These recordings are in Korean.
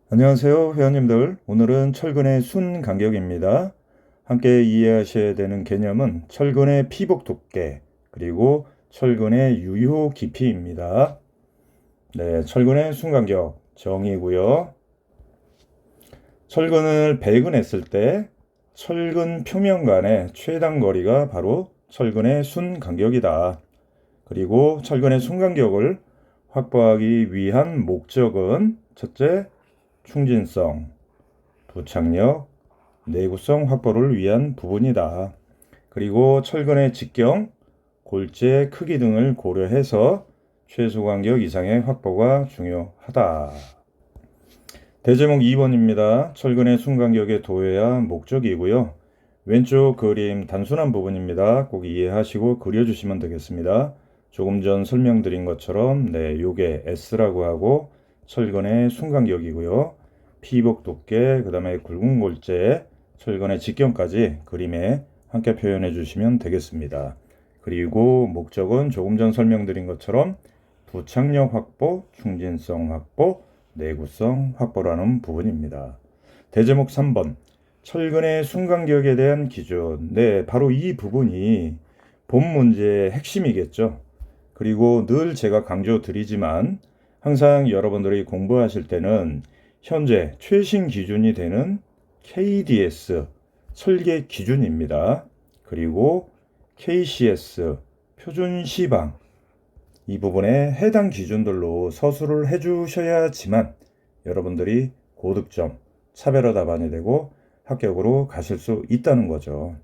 안녕하세요, 회원님들. 오늘은 철근의 순 간격입니다. 함께 이해하셔야 되는 개념은 철근의 피복 두께, 그리고 철근의 유효 깊이입니다. 네, 철근의 순 간격 정의고요. 철근을 배근했을 때 철근 표면 간의 최단 거리가 바로 철근의 순 간격이다. 그리고 철근의 순 간격을 확보하기 위한 목적은 첫째, 충진성, 부착력, 내구성 확보를 위한 부분이다. 그리고 철근의 직경, 골재 크기 등을 고려해서 최소 간격 이상의 확보가 중요하다. 대제목 2번입니다. 철근의 순간격에 도해야 목적이고요. 왼쪽 그림 단순한 부분입니다. 꼭 이해하시고 그려주시면 되겠습니다. 조금 전 설명드린 것처럼 요게 S라고 하고 철근의 순간격이고요. 피복 두께, 그 다음에 굵은 골재, 철근의 직경까지 그림에 함께 표현해 주시면 되겠습니다. 그리고 목적은 조금 전 설명드린 것처럼 부착력 확보, 충진성 확보, 내구성 확보라는 부분입니다. 대제목 3번 철근의 순간격에 대한 기준. 네, 바로 이 부분이 본 문제의 핵심이겠죠. 그리고 늘 제가 강조드리지만 항상 여러분들이 공부하실 때는 현재 최신 기준이 되는 KDS 설계 기준입니다. 그리고 KCS 표준 시방 이 부분에 해당 기준들로 서술을 해주셔야지만 여러분들이 고득점, 차별화 답안이 되고 합격으로 가실 수 있다는 거죠.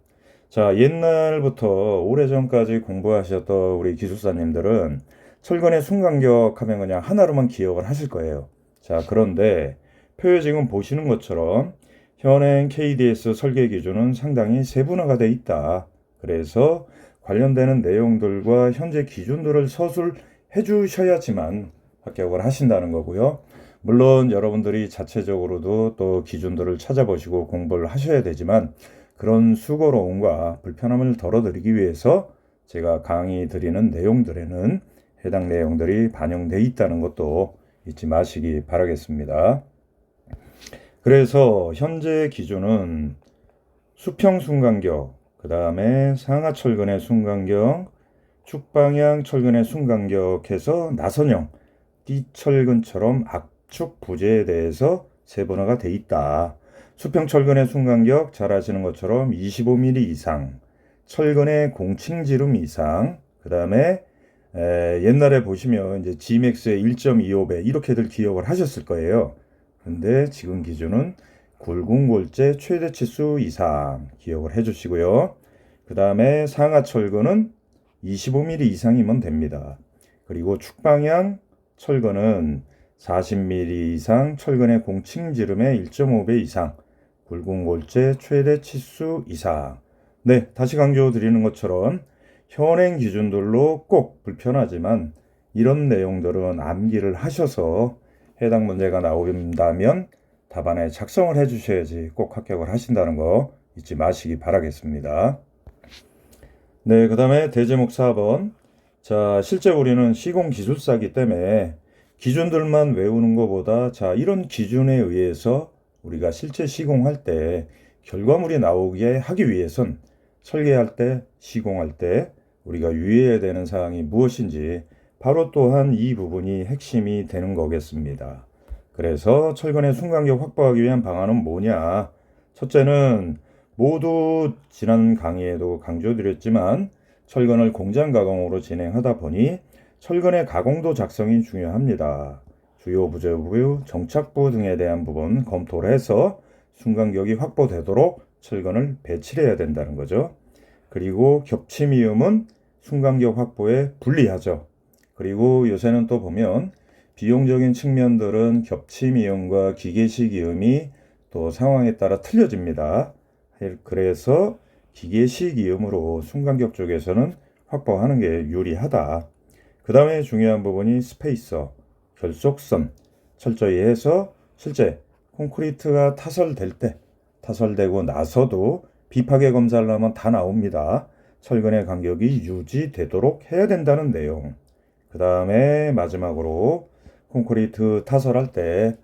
자, 옛날부터 오래전까지 공부하셨던 우리 기술사님들은 철근의 순간격 하면 그냥 하나로만 기억을 하실 거예요. 자, 그런데 표에 지금 보시는 것처럼 현행 KDS 설계 기준은 상당히 세분화가 돼 있다. 그래서 관련되는 내용들과 현재 기준들을 서술해 주셔야지만 합격을 하신다는 거고요. 물론 여러분들이 자체적으로도 또 기준들을 찾아보시고 공부를 하셔야 되지만 그런 수고로움과 불편함을 덜어드리기 위해서 제가 강의 드리는 내용들에는 해당 내용들이 반영되어 있다는 것도 잊지 마시기 바라겠습니다. 그래서 현재 기준은 수평 순간격, 그 다음에 상하 철근의 순간격, 축방향 철근의 순간격해서 나선형 띠철근처럼 압축 부재에 대해서 세분화가 돼 있다. 수평 철근의 순간격 잘 아시는 것처럼 25mm 이상, 철근의 공칭지름 이상, 그 다음에 옛날에 보시면 이제 Gmax의 1.25배 이렇게들 기억을 하셨을 거예요. 근데 지금 기준은 굵은 골재 최대 치수 이상 기억을 해주시고요. 그 다음에 상하 철근은 25mm 이상이면 됩니다. 그리고 축방향 철근은 40mm 이상, 철근의 공칭지름의 1.5배 이상, 굵은 골재 최대 치수 이상. 네, 다시 강조드리는 것처럼 현행 기준들로 꼭 불편하지만 이런 내용들은 암기를 하셔서 해당 문제가 나온다면 답안에 작성을 해주셔야지 꼭 합격을 하신다는 거 잊지 마시기 바라겠습니다. 네, 그 다음에 대제목 4번. 자, 실제 우리는 시공기술사기 때문에 기준들만 외우는 것보다 자, 이런 기준에 의해서 우리가 실제 시공할 때 결과물이 나오게 하기 위해선 설계할 때, 시공할 때 우리가 유의해야 되는 사항이 무엇인지 바로 또한 이 부분이 핵심이 되는 거겠습니다. 그래서 철근의 순간격 확보하기 위한 방안은 뭐냐? 첫째는 모두 지난 강의에도 강조드렸지만 철근을 공장 가공으로 진행하다 보니 철근의 가공도 작성이 중요합니다. 주요 부재부, 정착부 등에 대한 부분 검토를 해서 순간격이 확보되도록 철근을 배치해야 된다는 거죠. 그리고 겹침이음은 순간격 확보에 불리하죠. 그리고 요새는 또 보면 비용적인 측면들은 겹침이음과 기계식 이음이 또 상황에 따라 틀려집니다. 그래서 기계식 이음으로 순간격 쪽에서는 확보하는 게 유리하다. 그 다음에 중요한 부분이 스페이서, 결속선 철저히 해서 실제 콘크리트가 타설될 때 타설되고 나서도 비파괴 검사를 하면 다 나옵니다. 철근의 간격이 유지되도록 해야 된다는 내용. 그 다음에 마지막으로 콘크리트 타설할 때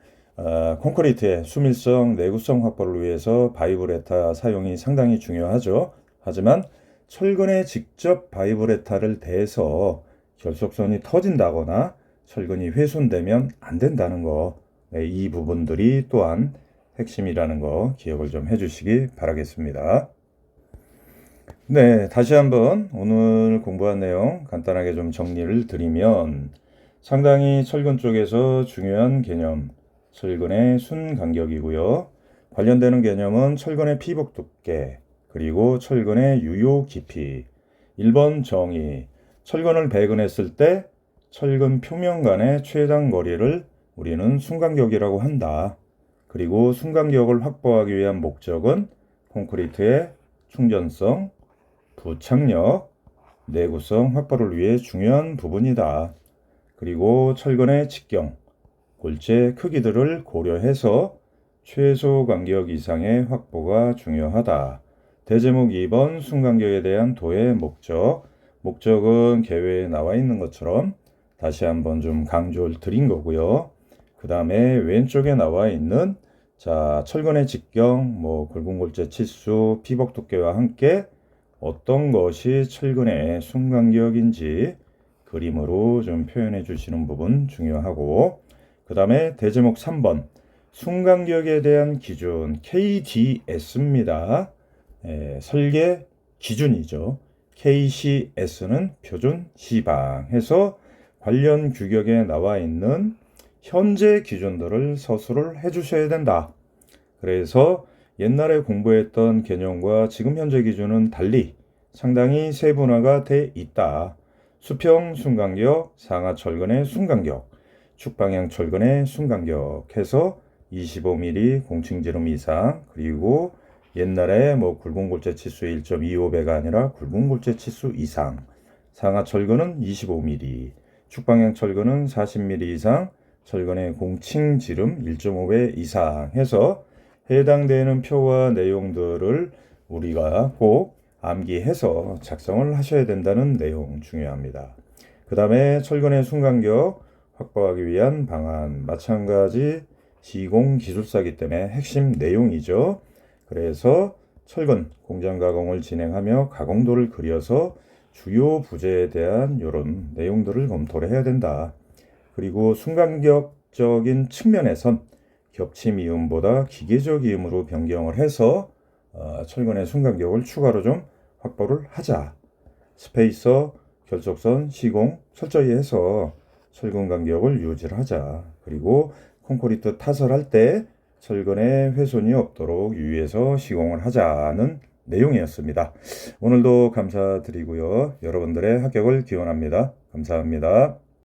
콘크리트의 수밀성, 내구성 확보를 위해서 바이브레타 사용이 상당히 중요하죠. 하지만 철근에 직접 바이브레타를 대서 결속선이 터진다거나 철근이 훼손되면 안 된다는 거, 이 부분들이 또한 핵심이라는 거 기억을 좀 해주시기 바라겠습니다. 네, 다시 한번 오늘 공부한 내용 간단하게 좀 정리를 드리면 상당히 철근 쪽에서 중요한 개념, 철근의 순 간격이고요. 관련되는 개념은 철근의 피복 두께, 그리고 철근의 유효 깊이. 1번 정의, 철근을 배근했을 때 철근 표면 간의 최단 거리를 우리는 순간격이라고 한다. 그리고 순간격을 확보하기 위한 목적은 콘크리트의 충전성, 부착력, 내구성 확보를 위해 중요한 부분이다. 그리고 철근의 직경, 골재 크기들을 고려해서 최소 간격 이상의 확보가 중요하다. 대제목 2번 순간격에 대한 도의 목적은 계획에 나와 있는 것처럼 다시 한번 좀 강조를 드린 거고요. 그 다음에 왼쪽에 나와 있는 철근의 직경, 굵은 골재 치수, 피복 두께와 함께 어떤 것이 철근의 순간격인지 그림으로 좀 표현해 주시는 부분 중요하고, 그 다음에 대제목 3번 순간격에 대한 기준 KDS입니다. 설계 기준이죠. KCS는 표준 시방 해서 관련 규격에 나와 있는 현재 기준들을 서술을 해 주셔야 된다. 그래서 옛날에 공부했던 개념과 지금 현재 기준은 달리 상당히 세분화가 돼 있다. 수평 순간격, 상하 철근의 순간격, 축방향 철근의 순간격 해서 25mm 공칭지름 이상, 그리고 옛날에 굵은 골재 치수 1.25배가 아니라 굵은 골재 치수 이상, 상하 철근은 25mm, 축방향 철근은 40mm 이상, 철근의 공칭지름 1.5배 이상 해서 해당되는 표와 내용들을 우리가 꼭 암기해서 작성을 하셔야 된다는 내용 중요합니다. 그 다음에 철근의 순간격 확보하기 위한 방안, 마찬가지 시공 기술사이기 때문에 핵심 내용이죠. 그래서 철근 공장 가공을 진행하며 가공도를 그려서 주요 부재에 대한 이런 내용들을 검토를 해야 된다. 그리고 순간격적인 측면에선 겹침 이음보다 기계적 이음으로 변경을 해서 철근의 순간격을 추가로 좀 확보를 하자. 스페이서, 결속선, 시공 철저히 해서 철근 간격을 유지를 하자. 그리고 콘크리트 타설할 때 철근의 훼손이 없도록 유의해서 시공을 하자는 내용이었습니다. 오늘도 감사드리고요. 여러분들의 합격을 기원합니다. 감사합니다.